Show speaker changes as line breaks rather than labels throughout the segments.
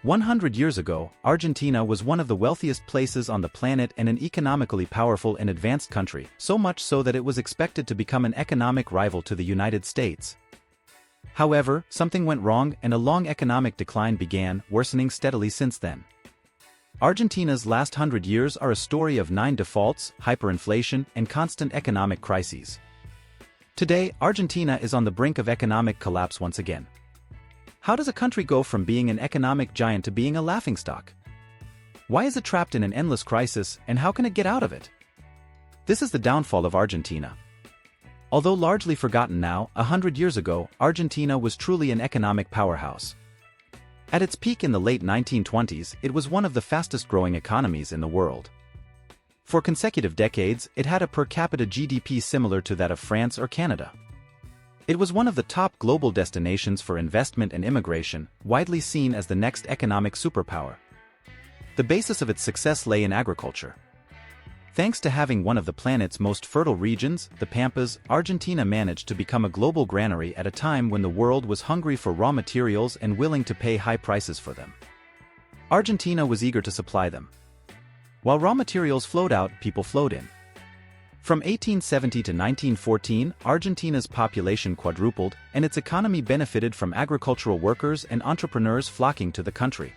100 years ago, Argentina was one of the wealthiest places on the planet and an economically powerful and advanced country, so much so that it was expected to become an economic rival to the United States. However, something went wrong and a long economic decline began, worsening steadily since then. Argentina's last 100 years are a story of 9 defaults, hyperinflation, and constant economic crises. Today, Argentina is on the brink of economic collapse once again. How does a country go from being an economic giant to being a laughingstock? Why is it trapped in an endless crisis, and how can it get out of it? This is the downfall of Argentina. Although largely forgotten now, 100 years ago, Argentina was truly an economic powerhouse. At its peak in the late 1920s, it was one of the fastest-growing economies in the world. For consecutive decades, it had a per capita GDP similar to that of France or Canada. It was one of the top global destinations for investment and immigration, widely seen as the next economic superpower. The basis of its success lay in agriculture. Thanks to having one of the planet's most fertile regions, the Pampas, Argentina managed to become a global granary at a time when the world was hungry for raw materials and willing to pay high prices for them. Argentina was eager to supply them. While raw materials flowed out, people flowed in. From 1870 to 1914, Argentina's population quadrupled, and its economy benefited from agricultural workers and entrepreneurs flocking to the country.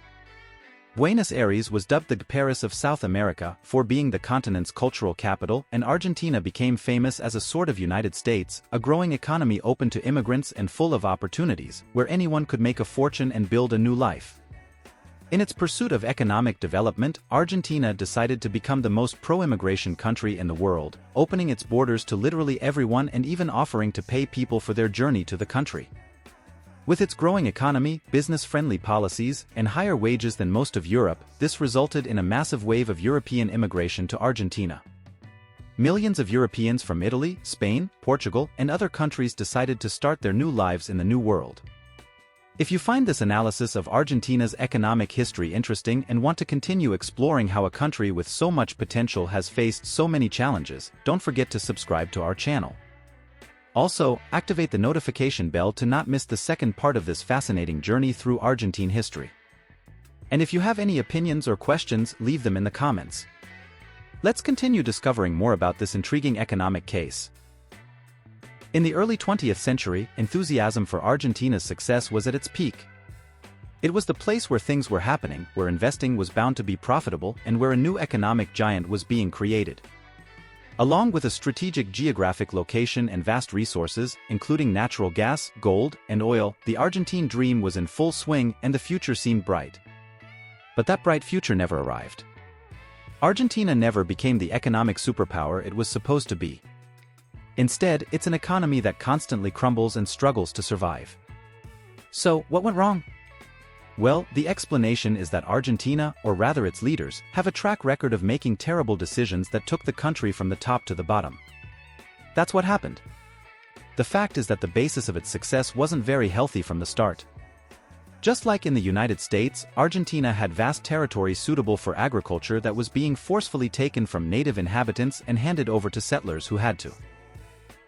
Buenos Aires was dubbed the Paris of South America for being the continent's cultural capital, and Argentina became famous as a sort of United States, a growing economy open to immigrants and full of opportunities, where anyone could make a fortune and build a new life. In its pursuit of economic development, Argentina decided to become the most pro-immigration country in the world, opening its borders to literally everyone and even offering to pay people for their journey to the country. With its growing economy, business-friendly policies, and higher wages than most of Europe, this resulted in a massive wave of European immigration to Argentina. Millions of Europeans from Italy, Spain, Portugal, and other countries decided to start their new lives in the New World. If you find this analysis of Argentina's economic history interesting and want to continue exploring how a country with so much potential has faced so many challenges, don't forget to subscribe to our channel. Also, activate the notification bell to not miss the second part of this fascinating journey through Argentine history. And if you have any opinions or questions, leave them in the comments. Let's continue discovering more about this intriguing economic case. In the early 20th century, enthusiasm for Argentina's success was at its peak. It was the place where things were happening, where investing was bound to be profitable, and where a new economic giant was being created. Along with a strategic geographic location and vast resources, including natural gas, gold, and oil, the Argentine dream was in full swing and the future seemed bright. But that bright future never arrived. Argentina never became the economic superpower it was supposed to be. Instead, it's an economy that constantly crumbles and struggles to survive. So, what went wrong? Well, the explanation is that Argentina, or rather its leaders, have a track record of making terrible decisions that took the country from the top to the bottom. That's what happened. The fact is that the basis of its success wasn't very healthy from the start. Just like in the United States, Argentina had vast territory suitable for agriculture that was being forcefully taken from native inhabitants and handed over to settlers who had to.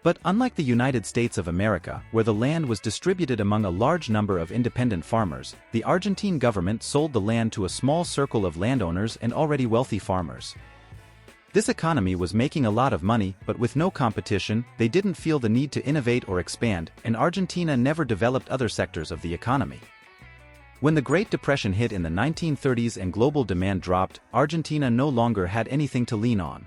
But unlike the United States of America, where the land was distributed among a large number of independent farmers, the Argentine government sold the land to a small circle of landowners and already wealthy farmers. This economy was making a lot of money, but with no competition, they didn't feel the need to innovate or expand, and Argentina never developed other sectors of the economy. When the Great Depression hit in the 1930s and global demand dropped, Argentina no longer had anything to lean on.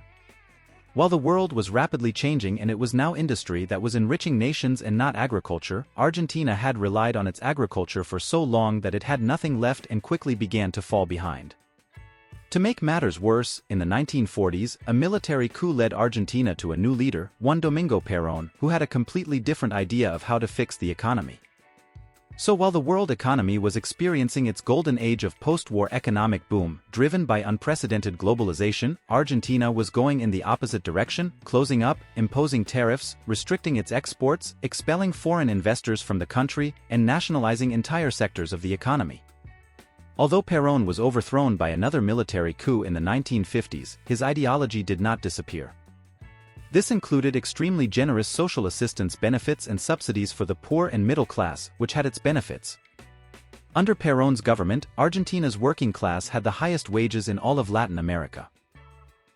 While the world was rapidly changing and it was now industry that was enriching nations and not agriculture, Argentina had relied on its agriculture for so long that it had nothing left and quickly began to fall behind. To make matters worse, in the 1940s, a military coup led Argentina to a new leader, Juan Domingo Perón, who had a completely different idea of how to fix the economy. So while the world economy was experiencing its golden age of post-war economic boom, driven by unprecedented globalization, Argentina was going in the opposite direction, closing up, imposing tariffs, restricting its exports, expelling foreign investors from the country, and nationalizing entire sectors of the economy. Although Perón was overthrown by another military coup in the 1950s, his ideology did not disappear. This included extremely generous social assistance benefits and subsidies for the poor and middle class, which had its benefits. Under Perón's government, Argentina's working class had the highest wages in all of Latin America.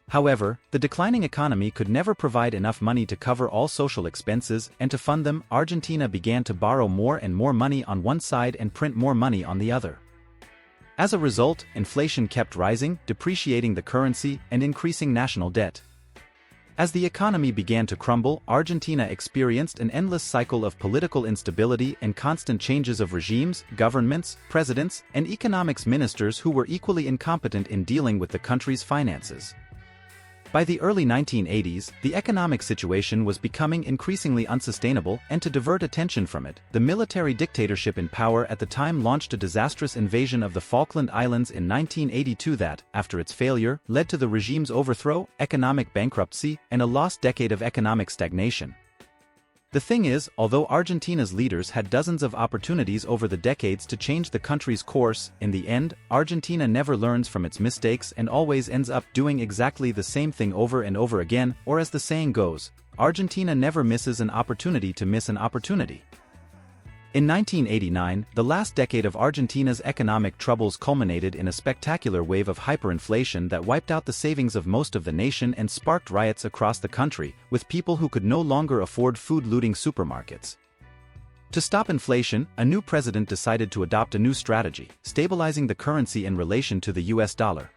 However, the declining economy could never provide enough money to cover all social expenses, and to fund them, Argentina began to borrow more and more money on one side and print more money on the other. As a result, inflation kept rising, depreciating the currency and increasing national debt. As the economy began to crumble, Argentina experienced an endless cycle of political instability and constant changes of regimes, governments, presidents, and economics ministers who were equally incompetent in dealing with the country's finances. By the early 1980s, the economic situation was becoming increasingly unsustainable, and to divert attention from it, the military dictatorship in power at the time launched a disastrous invasion of the Falkland Islands in 1982 that, after its failure, led to the regime's overthrow, economic bankruptcy, and a lost decade of economic stagnation. The thing is, although Argentina's leaders had dozens of opportunities over the decades to change the country's course, in the end, Argentina never learns from its mistakes and always ends up doing exactly the same thing over and over again, or as the saying goes, Argentina never misses an opportunity to miss an opportunity. In 1989, the last decade of Argentina's economic troubles culminated in a spectacular wave of hyperinflation that wiped out the savings of most of the nation and sparked riots across the country, with people who could no longer afford food looting supermarkets. To stop inflation, a new president decided to adopt a new strategy, stabilizing the currency in relation to the US dollar.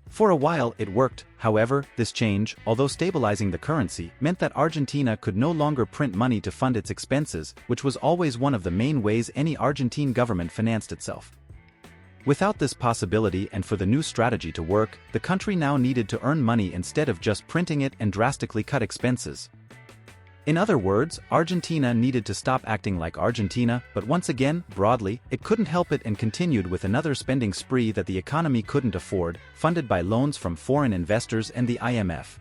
For a while it worked, however, this change, although stabilizing the currency, meant that Argentina could no longer print money to fund its expenses, which was always one of the main ways any Argentine government financed itself. Without this possibility and for the new strategy to work, the country now needed to earn money instead of just printing it and drastically cut expenses. In other words, Argentina needed to stop acting like Argentina, but once again, broadly, it couldn't help it and continued with another spending spree that the economy couldn't afford, funded by loans from foreign investors and the IMF.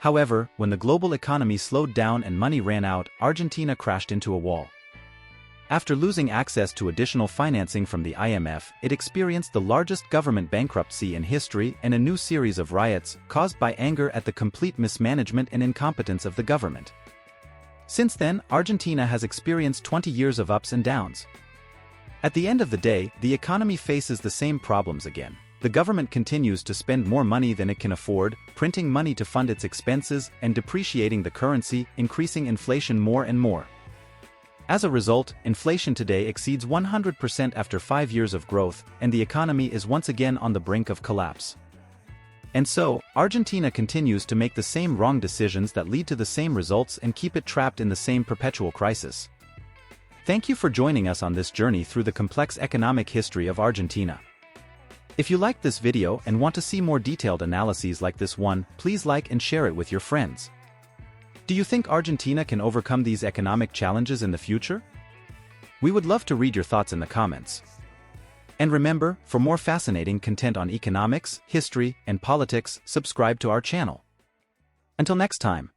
However, when the global economy slowed down and money ran out, Argentina crashed into a wall. After losing access to additional financing from the IMF, it experienced the largest government bankruptcy in history and a new series of riots, caused by anger at the complete mismanagement and incompetence of the government. Since then, Argentina has experienced 20 years of ups and downs. At the end of the day, the economy faces the same problems again. The government continues to spend more money than it can afford, printing money to fund its expenses and depreciating the currency, increasing inflation more and more. As a result, inflation today exceeds 100% after 5 years of growth, and the economy is once again on the brink of collapse. And so, Argentina continues to make the same wrong decisions that lead to the same results and keep it trapped in the same perpetual crisis. Thank you for joining us on this journey through the complex economic history of Argentina. If you liked this video and want to see more detailed analyses like this one, please like and share it with your friends. Do you think Argentina can overcome these economic challenges in the future? We would love to read your thoughts in the comments. And remember, for more fascinating content on economics, history, and politics, subscribe to our channel. Until next time.